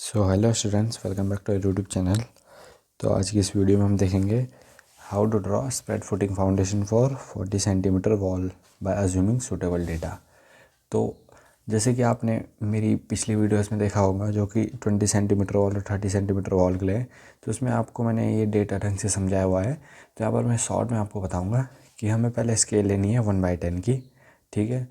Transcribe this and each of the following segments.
So hello students, welcome back to YouTube channel. तो आज की इस वीडियो में हम देखेंगे how to draw spread footing foundation for 40 centimetre wall by assuming suitable data. तो जैसे कि आपने मेरी पिछली वीडियोस में देखा होगा, जो कि 20 सेंटीमीटर वॉल और 30 सेंटीमीटर वॉल के लिए, तो उसमें आपको मैंने ये डेटा ढंग से समझाया हुआ है। तो यहाँ पर मैं शॉर्ट में आपको बताऊँगा कि हमें पहले स्केल लेनी है 1/10 की। ठीक है,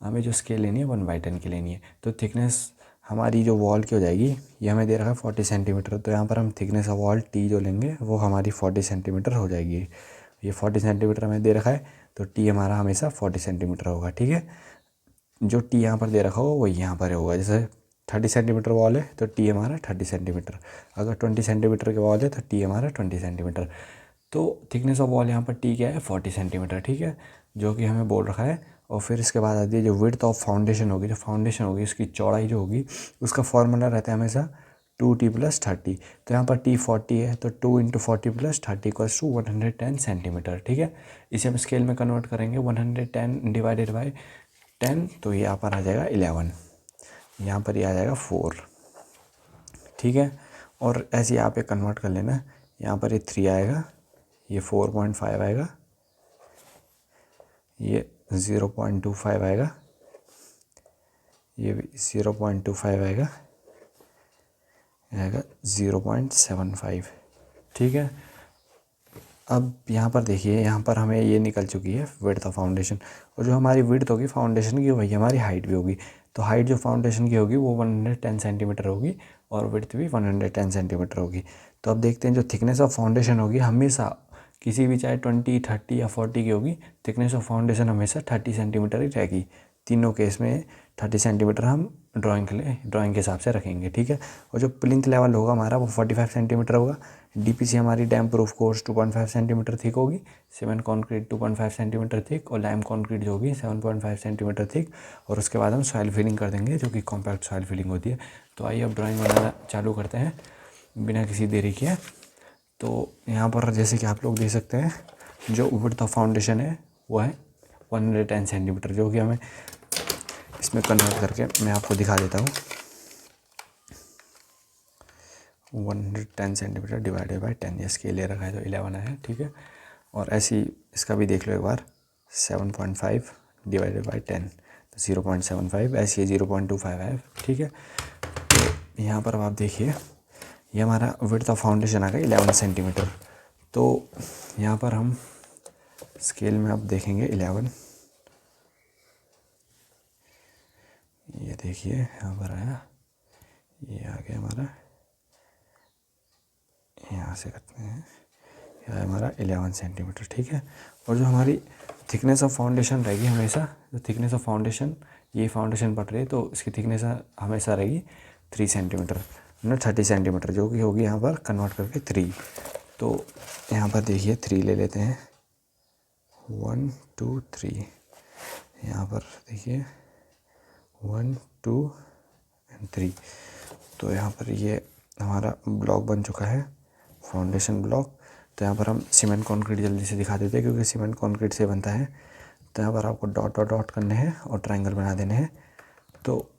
हमें जो स्केल लेनी है 1/10 की लेनी है। तो थिकनेस हमारी जो वॉल की हो जाएगी, ये हमें दे रखा है 40 सेंटीमीटर। तो यहाँ पर हम थिकनेस ऑफ वॉल टी जो लेंगे वो हमारी 40 सेंटीमीटर हो जाएगी। ये 40 सेंटीमीटर हमें दे रखा है, तो टी हमारा हमेशा 40 सेंटीमीटर होगा। ठीक है, जो टी यहाँ पर दे रखा होगा वही यहाँ पर होगा। जैसे 30 सेंटीमीटर वॉल है तो टी हमारा 30 सेंटीमीटर, अगर 20 सेंटीमीटर के वॉल है तो टी हमारा 20 सेंटीमीटर। तो थिकनेस ऑफ वॉल यहाँ पर टी क्या है, 40 सेंटीमीटर। ठीक है, जो कि हमें बोल रखा है। और फिर इसके बाद आती है जो विड्थ ऑफ फाउंडेशन होगी, जो फाउंडेशन होगी उसकी चौड़ाई जो होगी, उसका फॉर्मूला रहता है हमेशा 2t + 30। तो यहाँ पर t 40 है, तो 2 × 40 + 30 = 110 सेंटीमीटर। ठीक है, इसे हम स्केल में कन्वर्ट करेंगे 110 / 10, तो ये यहाँ पर आ जाएगा 11, यहाँ पर ये आ जाएगा 4। ठीक है, और ऐसे यहाँ पे कन्वर्ट कर लेना। यहाँ पर ये 3 आएगा, ये 4.5 आएगा, ये 0.25 आएगा, ये भी 0.25 आएगा, 0.75। ठीक है, अब यहाँ पर देखिए, यहाँ पर हमें ये निकल चुकी है विड्थ ऑफ फाउंडेशन। और जो हमारी विड्थ होगी फाउंडेशन की, वही हमारी हाइट भी होगी। तो हाइट जो फाउंडेशन की होगी वो 110 सेंटीमीटर होगी और विड्थ भी 110 सेंटीमीटर होगी। तो अब देखते हैं, जो थिकनेस ऑफ फाउंडेशन होगी हमेशा किसी भी, चाहे 20, 30 या 40 की होगी, थिकनेस ऑफ फाउंडेशन हमेशा 30 सेंटीमीटर ही रहेगी। तीनों केस में 30 सेंटीमीटर हम ड्राइंग के हिसाब से रखेंगे। ठीक है, और जो प्लिंथ लेवल होगा हमारा वो 45 सेंटीमीटर होगा। डीपीसी हमारी dam proof course 2.5 centimetre thick होगी, सीमेंट कॉन्क्रीट 2.5 सेंटीमीटर थिक, और लाइम कॉन्क्रीट जो होगी 7.5 सेंटीमीटर थिक। और उसके बाद हम सॉइल फिलिंग कर देंगे, जो कि कॉम्पैक्ट सॉइल फिलिंग होती है। तो आइए अब ड्राइंग बनाना चालू करते हैं बिना किसी देरी के। तो यहाँ पर जैसे कि आप लोग देख सकते हैं, जो विड्थ ऑफ फाउंडेशन है वो है 110 सेंटीमीटर, जो कि हमें इसमें कन्वर्ट करके मैं आपको दिखा देता हूँ। 110 सेंटीमीटर डिवाइडेड बाई 10, ये स्केल ले रखा है तो 11 है। ठीक है, और ऐसी इसका भी देख लो एक बार, 7.5 डिवाइडेड बाई 10 तो 0.75, ऐसी ये 0.25 है। ठीक है, तो यहाँ पर अब आप देखिए, ये हमारा विड्थ ऑफ फाउंडेशन आ गया 11 सेंटीमीटर। तो यहाँ पर हम स्केल में अब देखेंगे 11, ये देखिए यहाँ पर आया, ये आ गया हमारा, यहाँ से करते हैं, यह हमारा 11 सेंटीमीटर। ठीक है, और जो हमारी थिकनेस ऑफ फाउंडेशन रहेगी हमेशा, जो थिकनेस ऑफ फाउंडेशन, ये फाउंडेशन पड़ रही है तो इसकी थिकनेस हमेशा रहेगी 3 सेंटीमीटर, ना 30 सेंटीमीटर, जो कि होगी यहाँ पर कन्वर्ट करके 3। तो यहाँ पर देखिए 3 ले लेते हैं, 1 2 3। यहाँ पर देखिए 1 2 और 3। तो यहाँ पर ये हमारा ब्लॉक बन चुका है, फाउंडेशन ब्लॉक। तो यहाँ पर हम सीमेंट कंक्रीट जल्दी से दिखा देते हैं, क्योंकि सीमेंट कंक्रीट से बनता है। तो यहाँ पर आपको डॉट डॉट डॉट करने हैं और ट्रायंगल बना देने हैं। तो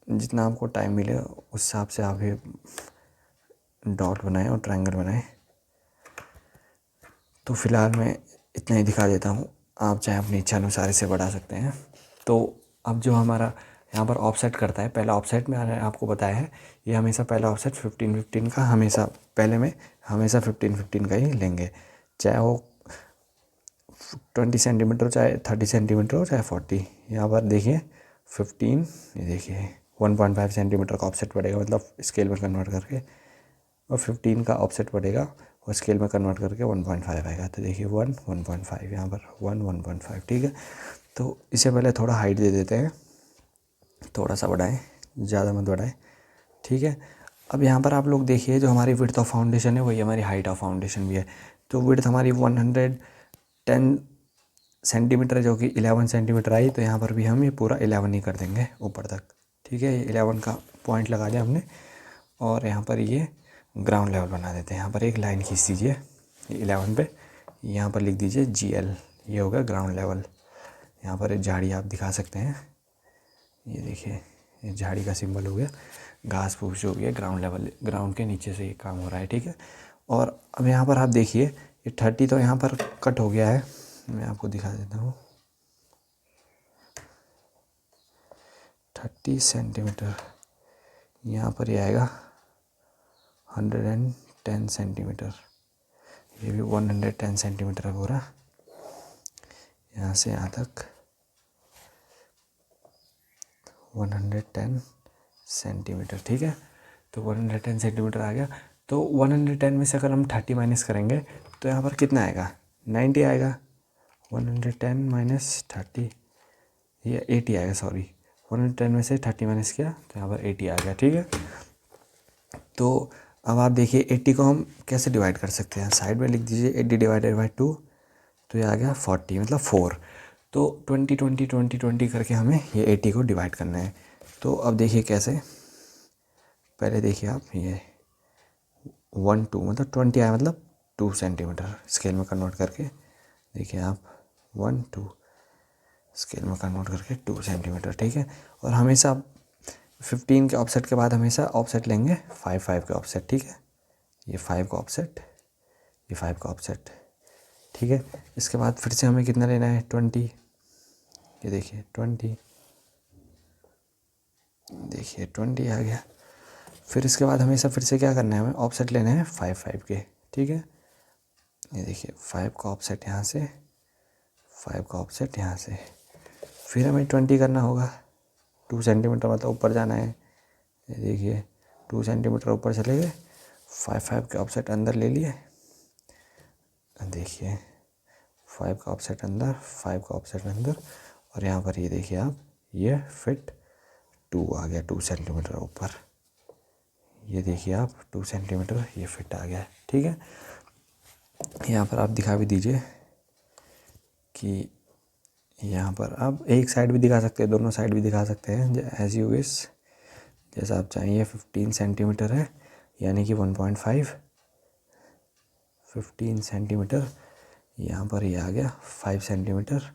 जितना आपको टाइम मिले उस हिसाब से आप ये डॉट बनाएं और ट्रायंगल बनाएं। तो फिलहाल मैं इतना ही दिखा देता हूँ, आप चाहे अपनी इच्छा अनुसार इसे बढ़ा सकते हैं। तो अब जो हमारा यहाँ पर ऑफसेट करता है, पहला ऑफसेट मैंने आपको बताया है, ये हमेशा पहला ऑफसेट 15-15 का, हमेशा पहले में हमेशा 15-15 का ही लेंगे, चाहे वो 20 सेंटीमीटर, चाहे 30 सेंटीमीटर हो, चाहे 40। यहाँ पर देखिए 15, ये देखिए 1.5 सेंटीमीटर का ऑफसेट पड़ेगा, मतलब स्केल में कन्वर्ट करके, और 15 का ऑफसेट पड़ेगा और स्केल में कन्वर्ट करके 1.5 आएगा। तो देखिए 1 1.5, यहाँ पर 1 1.5। ठीक है, तो इससे पहले थोड़ा हाइट दे देते हैं, थोड़ा सा बढ़ाएं, ज़्यादा मत बढ़ाएं। ठीक है, अब यहाँ पर आप लोग देखिए, जो हमारी विड्थ ऑफ फाउंडेशन है वही हमारी हाइट ऑफ फाउंडेशन भी है। तो विड्थ हमारी 110 सेंटीमीटर, जो कि 11 सेंटीमीटर आई, तो यहाँ पर भी हम ये पूरा 11 ही कर देंगे ऊपर तक। ठीक है, ये 11 का पॉइंट लगा दिया हमने, और यहाँ पर ये ग्राउंड लेवल बना देते हैं। यहाँ पर एक लाइन खींच दीजिए 11 पे, यहाँ पर लिख दीजिए GL, ये होगा ग्राउंड लेवल। यहाँ पर एक झाड़ी आप दिखा सकते हैं, ये देखिए ये झाड़ी का सिंबल हो गया। घास फूस जो भी है ग्राउंड के नीचे से ये काम हो रहा है, ठीक है। और अब यहाँ पर आप देखिए ये 30 तो यहाँ पर कट हो गया है, मैं आपको दिखा देता हूँ। 30 सेंटीमीटर यहाँ पर ये आएगा 110 सेंटीमीटर, ये भी 110 सेंटीमीटर है पूरा, यहाँ से यहाँ तक 110 सेंटीमीटर, ठीक है। तो 110 सेंटीमीटर आ गया। तो 110 में से अगर हम 30 माइनस करेंगे तो यहाँ पर कितना आएगा, 90 आएगा। 110 माइनस 30 ये 80 आएगा, सॉरी 110 में से 30 माइनस किया तो यहाँ पर 80 आ गया, ठीक है। तो अब आप देखिए 80 को हम कैसे डिवाइड कर सकते हैं, साइड में लिख दीजिए 80 डिवाइडेड बाई 2, तो ये आ गया 40 मतलब 4। तो 20 20 20 20 करके हमें ये 80 को डिवाइड करना है। तो अब देखिए कैसे, पहले देखिए आप ये 1 2 मतलब 20 आया मतलब 2 सेंटीमीटर, स्केल में कन्वर्ट करके देखिए आप 1 2 स्केल में कन्वर्ट करके 2 सेंटीमीटर, ठीक है। और हमेशा 15 के ऑफसेट के बाद हमेशा ऑफसेट लेंगे 5 5 के ऑफसेट, ठीक है। ये 5 का ऑफसेट, ये 5 का ऑफसेट, ठीक है। इसके बाद फिर से हमें कितना लेना है 20, ये देखिए 20, देखिए 20 आ गया। फिर इसके बाद हमेशा फिर से क्या करना है, हमें ऑफसेट लेना है 5 5 के, ठीक है। ये देखिए 5 का ऑफसेट यहाँ से, 5 का ऑफसेट यहाँ से, फिर हमें 20 करना होगा, 2 सेंटीमीटर मतलब ऊपर जाना है। ये देखिए 2 सेंटीमीटर ऊपर चले गए, 5 5 के ऑफसेट अंदर ले लिए, देखिए 5 का ऑफसेट अंदर, 5 का ऑफसेट अंदर, और यहाँ पर ये देखिए आप ये फिट 2 आ गया, 2 सेंटीमीटर ऊपर, ये देखिए आप 2 सेंटीमीटर ये फिट आ गया, ठीक है। यहाँ पर आप दिखा भी दीजिए कि यहाँ पर आप एक साइड भी दिखा सकते हैं, दोनों साइड भी दिखा सकते हैं, एज यू विश, जैसा आप चाहिए। 15 सेंटीमीटर है यानी कि 1.5, 15 सेंटीमीटर, यहाँ पर ये आ गया 5 सेंटीमीटर,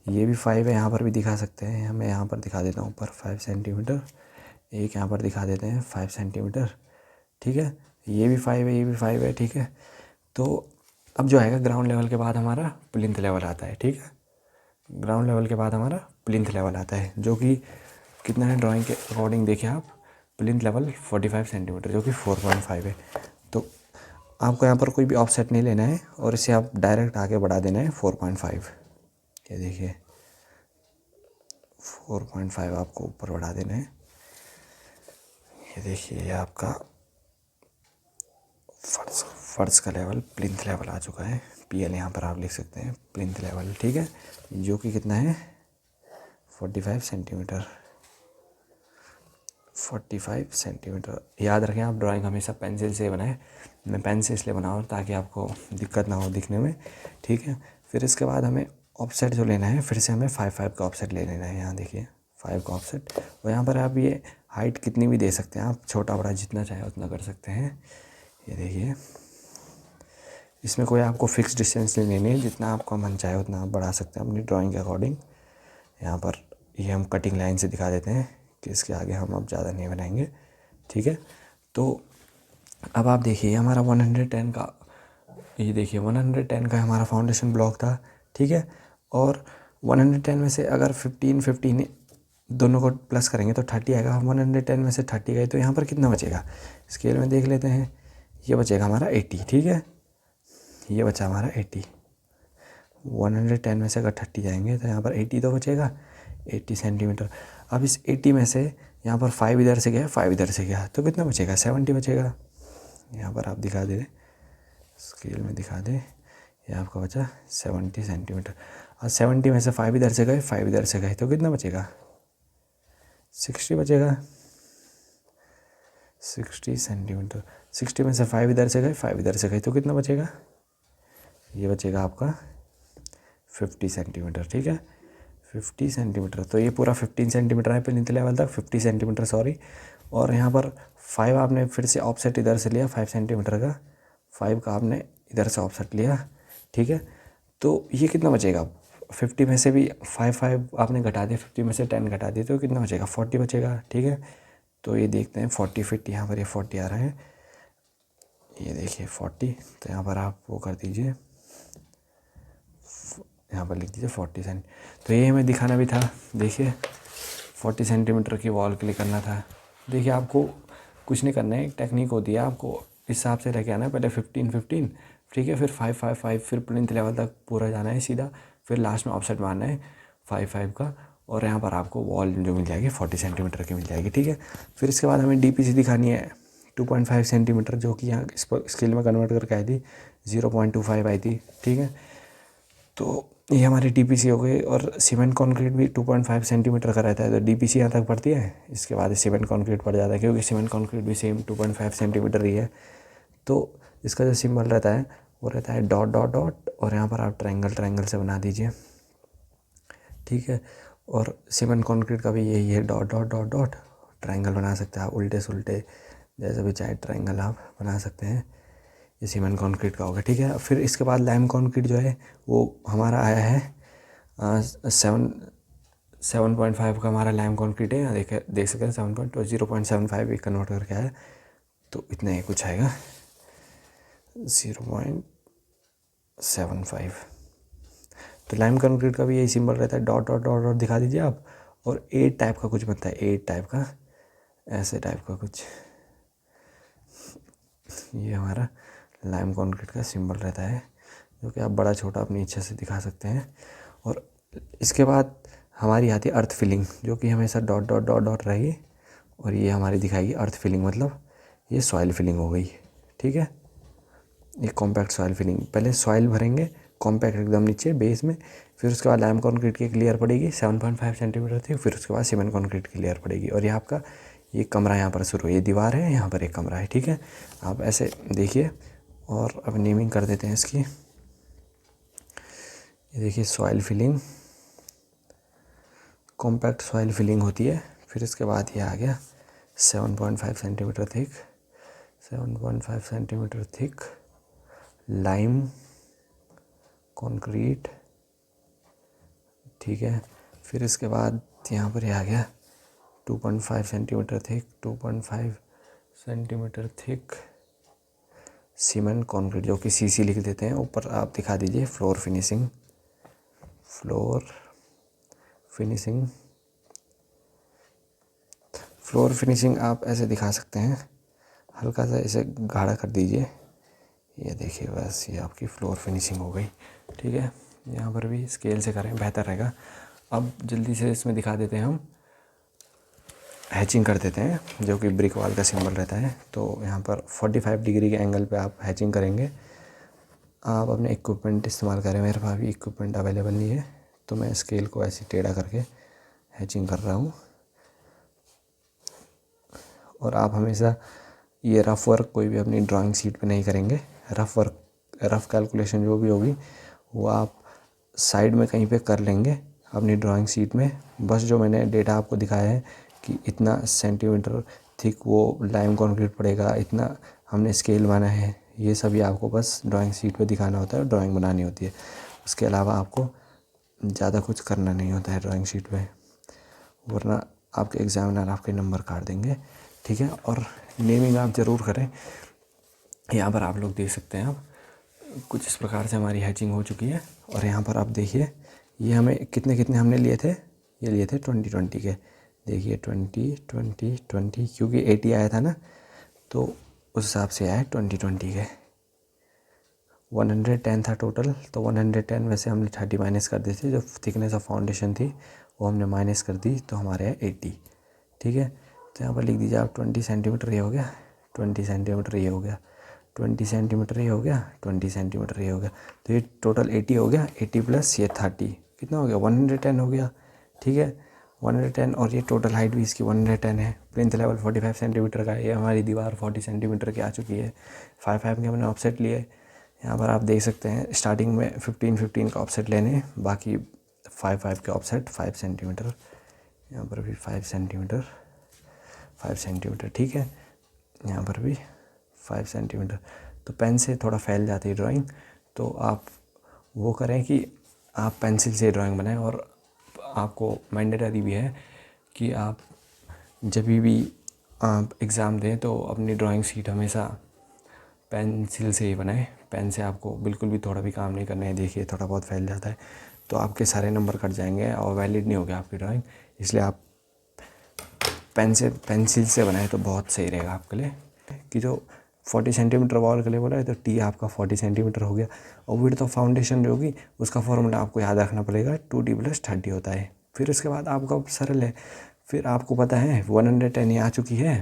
ये भी 5 है, यहाँ पर भी दिखा सकते हैं, मैं यहाँ पर दिखा देता हूँ ऊपर 5 सेंटीमीटर, एक यहाँ पर दिखा देते हैं 5 सेंटीमीटर, ठीक है। ये भी 5 है, ये भी 5 है, ठीक है। तो अब जो आएगा ग्राउंड लेवल के बाद हमारा प्लिंथ लेवल आता है, ठीक है। ग्राउंड लेवल के बाद हमारा प्लिंथ लेवल आता है, जो कि कितना है ड्राइंग के अकॉर्डिंग देखिए आप, प्लिंथ लेवल 45 सेंटीमीटर जो कि 4.5 है। तो आपको यहाँ पर कोई भी ऑफसेट नहीं लेना है और इसे आप डायरेक्ट आगे बढ़ा देना है 4.5, ये देखिए 4.5 आपको ऊपर बढ़ा देना है। ये देखिए ये आपका फर्श का लेवल, प्लिंथ लेवल आ चुका है, PL यहाँ पर आप लिख सकते हैं प्लिंथ लेवल, ठीक है, जो कि कितना है 45 सेंटीमीटर, 45 सेंटीमीटर। याद रखें आप ड्राइंग हमेशा पेंसिल से बनाएं, मैं पेन से इसलिए बनाऊँ ताकि आपको दिक्कत ना हो दिखने में, ठीक है। फिर इसके बाद हमें ऑफसेट जो लेना है, फिर से हमें 5 5 का ऑफसेट ले लेना है, यहाँ देखिए 5 का ऑफसेट। और यहाँ पर आप ये हाइट कितनी भी दे सकते हैं, आप छोटा बड़ा जितना चाहे उतना कर सकते हैं। ये देखिए इसमें कोई आपको फिक्स डिस्टेंस नहीं लेनी है, जितना आपका मन चाहे उतना आप बढ़ा सकते हैं अपनी ड्राइंग के अकॉर्डिंग। यहाँ पर ये हम कटिंग लाइन से दिखा देते हैं कि इसके आगे हम अब ज़्यादा नहीं बनाएंगे, ठीक है। तो अब आप देखिए हमारा 110 का, ये देखिए 110 का हमारा फाउंडेशन ब्लॉक था, ठीक है। और 110 में से अगर 15 15 दोनों को प्लस करेंगे तो 30 आएगा। 110 में से 30 गए तो यहाँ पर कितना बचेगा, स्केल में देख लेते हैं, ये बचेगा हमारा 80, ठीक है, ये बचा हमारा 80। 110 में से अगर 30 जाएंगे तो यहाँ पर 80 तो बचेगा, 80 सेंटीमीटर। अब इस 80 में से यहाँ पर 5 इधर से गया, 5 इधर से गया, तो कितना बचेगा 70 बचेगा। यहाँ पर आप दिखा दे, स्केल में दिखा दे, ये आपका बचा 70 सेंटीमीटर। और 70 में से 5 इधर से गए, 5 इधर से गए, तो कितना बचेगा 60 बचेगा, 60 सेंटीमीटर। 60 में से 5 इधर से गए, 5 इधर से गए, तो कितना बचेगा, ये बचेगा आपका 50 सेंटीमीटर, ठीक है, 50 सेंटीमीटर। तो ये पूरा 15 सेंटीमीटर है प्लिंथ लेवल तक, 50 सेंटीमीटर सॉरी। और यहाँ पर 5 आपने फिर से ऑफसेट इधर से लिया 5 सेंटीमीटर का, 5 का आपने इधर से ऑफसेट लिया, ठीक है। तो ये कितना बचेगा, 50 में से भी 5 5 आपने घटा दिया, 50 में से 10 घटा दिया, तो कितना बचेगा 40 बचेगा, ठीक है। तो ये देखते हैं 40 फीट, यहाँ पर ये 40 आ रहा है, ये देखिए 40। तो यहाँ पर आप वो कर दीजिए, यहाँ पर लिख दीजिए 40 सेंट। तो ये हमें दिखाना भी था, देखिए 40 सेंटीमीटर की वॉल के लिए करना था। देखिए आपको कुछ नहीं करना है, एक टेक्निक होती है, आपको इस हिसाब से लेके आना है, पहले 15 15, ठीक है, फिर 5 5 5, फिर प्लिंथ लेवल तक पूरा जाना है सीधा, फिर लास्ट में ऑफसेट मारना है 5 5 का, और यहाँ पर आपको वॉल जो मिल जाएगी 40 सेंटीमीटर की मिल जाएगी, ठीक है। फिर इसके बाद हमें DPC दिखानी है 2.5 सेंटीमीटर, जो कि यहाँ स्केल में कन्वर्ट करके आई थी 0.25 आई थी, ठीक है। तो ये हमारी DPC हो गई, और सीमेंट कंक्रीट भी 2.5 सेंटीमीटर का रहता है, तो DPC यहाँ तक पड़ती है, इसके बाद सीमेंट कंक्रीट पड़ जाता है, क्योंकि सीमेंट कंक्रीट भी सेम 2.5 सेंटीमीटर ही है। तो इसका जो सिंबल रहता है वो रहता है डॉट डॉट डॉट, और यहाँ पर आप ट्रायंगल से बना दीजिए, ठीक है। और सीमेंट कंक्रीट का भी यही है, dot dot dot dot, triangle बना सकते हैं आप, उल्टे सुल्टे जैसे भी चाहे ट्रायंगल आप बना सकते हैं। ये सीमेंट कंक्रीट का होगा, ठीक है। फिर इसके बाद लाइम कंक्रीट जो है वो हमारा आया है 7.5 का हमारा लाइम कंक्रीट है, देख सकते हैं 0.75 भी कन्वर्ट करके आया, तो इतना ही कुछ आएगा 0.75। तो लाइम कंक्रीट का भी यही सिंबल रहता है, डॉट डॉट डॉट डॉट दिखा दीजिए आप, और 8 टाइप का कुछ बनता है, 8 टाइप का, ऐसे टाइप का कुछ, ये हमारा लाइम कंक्रीट का सिंबल रहता है, जो कि आप बड़ा छोटा अपनी इच्छा से दिखा सकते हैं। और इसके बाद हमारी आती है अर्थ फिलिंग, जो कि हमेशा डॉट डॉट डॉट डॉट रहेगी, और ये हमारी दिखाएगी अर्थ फिलिंग, मतलब ये सॉइल फिलिंग हो गई, ठीक है। ये कॉम्पैक्ट सॉइल फिलिंग, पहले सॉइल भरेंगे कॉम्पैक्ट एकदम नीचे बेस में, फिर उसके बाद लाइम कंक्रीट की एक लेयर पड़ेगी 7.5 सेंटीमीटर थी, फिर उसके बाद सीमेंट कंक्रीट की लेयर पड़ेगी, और ये आपका ये कमरा यहाँ पर शुरू, ये दीवार है, यहाँ पर एक कमरा है, ठीक है। आप ऐसे देखिए, और अब नेमिंग कर देते हैं इसकी। ये देखिए soil filling, compact soil filling होती है। फिर इसके बाद ये आ गया 7.5 centimetre thick, 7.5 centimetre thick lime concrete, ठीक है। फिर इसके बाद यहाँ पर ये आ गया 2.5 centimetre thick, 2.5 centimetre thick cement concrete, जो कि CC लिख देते हैं, ऊपर आप दिखा दीजिए floor finishing, floor finishing, floor finishing आप ऐसे दिखा सकते हैं, हल्का सा इसे गाढ़ा कर दीजिए, ये देखिए बस ये आपकी फ्लोर फिनिशिंग हो गई, ठीक है। यहाँ पर भी स्केल से करें बेहतर रहेगा। अब जल्दी से इसमें दिखा देते हैं, हम हैचिंग कर देते हैं, जो कि ब्रिक वॉल का सिंबल रहता है। तो यहाँ पर 45 डिग्री के एंगल पे आप हैचिंग करेंगे। आप अपने इक्विपमेंट इस्तेमाल करें, मेरे पास भी इक्विपमेंट अवेलेबल नहीं है, तो मैं स्केल को ऐसे टेढ़ा करके हैचिंग कर रहा हूँ। और आप हमेशा ये रफ़ वर्क कोई भी अपनी ड्राइंग शीट पे नहीं करेंगे, रफ़ वर्क, रफ़ कैलकुलेशन जो भी होगी वो आप साइड में कहीं पे कर लेंगे अपनी ड्राइंग शीट में। बस जो मैंने डेटा आपको दिखाया है कि इतना सेंटीमीटर थिक वो लाइम कंक्रीट पड़ेगा, इतना हमने स्केल माना है, ये सभी आपको बस ड्राइंग शीट पे दिखाना होता है, ड्राइंग बनानी होती है। उसके अलावा आपको ज़्यादा कुछ करना नहीं होता है ड्राइंग शीट पे, वरना आपके एग्ज़ामिनर आपके नंबर काट देंगे, ठीक है। और नेमिंग आप ज़रूर करें। यहाँ पर आप लोग देख सकते हैं, आप कुछ इस प्रकार से हमारी हैचिंग हो चुकी है। और यहाँ पर आप देखिए, ये हमें कितने कितने हमने लिए थे, ये लिए थे 20 के, देखिए 20 क्योंकि 80 आया था ना, तो उस हिसाब से आया 20 के। 110 था टोटल, तो 110 में से हमने 30 माइनस कर दी थी, जो थिकनेस ऑफ फाउंडेशन थी वो हमने माइनस कर दी, तो हमारे है 80, ठीक है। तो यहाँ पर लिख दीजिए आप 20 सेंटीमीटर ये हो गया, 20 सेंटीमीटर ये हो गया, 20 सेंटीमीटर ये हो गया, 20 सेंटीमीटर ये हो गया, तो ये टोटल 80 हो गया। 80 प्लस ये 30 कितना हो गया, 110 हो गया, ठीक है, 110। और ये टोटल हाइट भी इसकी 110 है। प्लिंथ लेवल 45 सेंटीमीटर का है, ये हमारी दीवार 40 सेंटीमीटर की आ चुकी है। 5 के हमने ऑफसेट लिए, यहाँ पर आप देख सकते हैं स्टार्टिंग में 15 का ऑफसेट लेने, बाकी 5 के ऑफसेट 5 सेंटीमीटर, यहाँ पर भी 5 सेंटीमीटर, 5 सेंटीमीटर, ठीक है, यहाँ पर भी 5 सेंटीमीटर। तो पेन से थोड़ा फैल जाती है ड्राइंग, तो आप वो करें कि आप पेंसिल से ड्राइंग बनाएं। और आपको मैंडेटरी भी है कि आप जब भी आप एग्ज़ाम दें तो अपनी ड्राइंग शीट हमेशा पेंसिल से ही बनाएं। पेन से आपको बिल्कुल भी थोड़ा भी काम नहीं करना है। देखिए थोड़ा बहुत फैल जाता है तो आपके सारे नंबर कट जाएंगे और वैलिड नहीं होगा आपकी ड्राइंग। इसलिए आप पेंसिल से बनाए तो बहुत सही रहेगा आपके लिए। कि जो 40 सेंटीमीटर वॉल के लिए बोला है तो टी आपका 40 सेंटीमीटर हो गया। और विड्थ ऑफ फाउंडेशन जो होगी उसका फॉर्मूला आपको याद रखना पड़ेगा, 2D+30 होता है। फिर उसके बाद आपका सरल है, फिर आपको पता है 110 ये आ चुकी है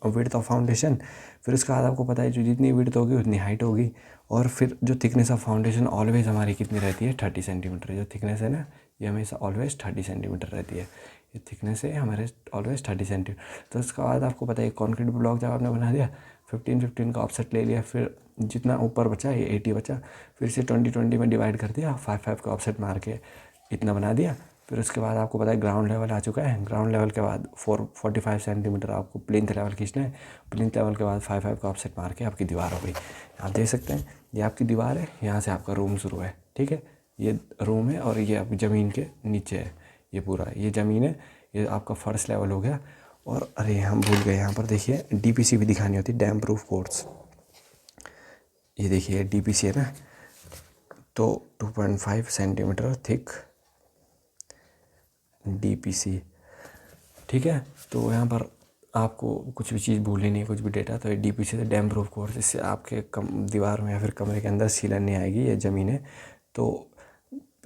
विड्थ ऑफ फाउंडेशन। फिर उसके बाद आपको पता है जो जितनी विड्थ होगी उतनी हाइट होगी। और फिर जो थिकनेस ऑफ फाउंडेशन ऑलवेज हमारी कितनी रहती है, 30 सेंटीमीटर। जो थिकनेस है ना ये हमेशा ऑलवेज 30 सेंटीमीटर रहती है। ये थिकनेस है हमारे ऑलवेज 30 सेंटीमीटर। तो उसके बाद आपको पता है कॉन्क्रीट ब्लॉक जब आपने बना दिया 15-15 का ऑफसेट ले लिया, फिर जितना ऊपर बचा ये 80 बचा, फिर से 20-20 में डिवाइड कर दिया, 5-5 का ऑफसेट मार के इतना बना दिया। फिर उसके बाद आपको पता है ग्राउंड लेवल आ चुका है। ग्राउंड लेवल के बाद 45 सेंटीमीटर आपको प्लिंथ लेवल खींचना है। प्लिंथ लेवल के बाद 5-5 का ऑफसेट मार के आपकी दीवार हो गई। आप देख सकते हैं ये आपकी दीवार है, यहाँ से आपका रूम शुरू है। ठीक है, ये रूम है और ये आपकी ज़मीन के नीचे है। ये पूरा ये ज़मीन है, ये आपका फर्स्ट लेवल हो गया। और अरे हम भूल गए, यहाँ पर देखिए DPC भी दिखानी होती है, डैम प्रूफ कोर्स। ये देखिए DPC है ना, तो 2.5 सेंटीमीटर थिक DPC। ठीक है, तो यहाँ पर आपको कुछ भी चीज़ भूलनी नहीं है, कुछ भी डेटा। तो ये DPC से डैम प्रूफ कोर्स, इससे आपके दीवार में या फिर कमरे के अंदर सीलन नहीं आएगी। ये ज़मीन है तो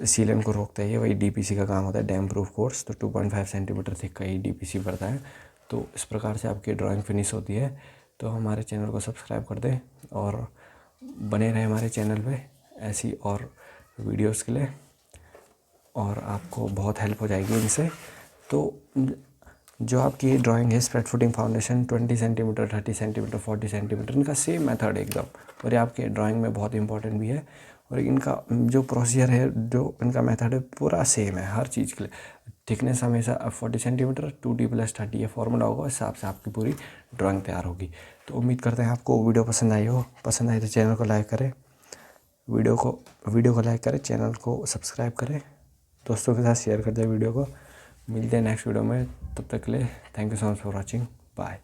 सीलन को रोकता है, ये वही DPC का काम होता है, डैम प्रूफ कोर्स। तो 2.5 सेंटीमीटर थिक का ही DPC पड़ता है। तो इस प्रकार से आपकी ड्राइंग फिनिश होती है। तो हमारे चैनल को सब्सक्राइब कर दें और बने रहें हमारे चैनल पे ऐसी और वीडियोस के लिए, और आपको बहुत हेल्प हो जाएगी इनसे। तो जो आपकी ड्राइंग है spread footing foundation 20 centimetre, 30 centimetre, 40 centimetre, इनका सेम मेथड एकदम, और ये आपके ड्राइंग में बहुत इंपॉर्टेंट भी है। और इनका जो प्रोसीजर है, जो इनका मेथड है पूरा सेम है हर चीज़ के लिए। थिकनेस हमेशा 40 सेंटीमीटर, 2D+30 ये फॉर्मूला होगा, इस हिसाब से आपकी पूरी ड्राइंग तैयार होगी। तो उम्मीद करते हैं आपको वीडियो पसंद आई हो। पसंद आई तो चैनल को लाइक करें, वीडियो को लाइक करें, चैनल को सब्सक्राइब करें, दोस्तों के साथ शेयर कर दें वीडियो को। मिलते हैं नेक्स्ट वीडियो में, तब तक के लिए thank you so much for watching, bye.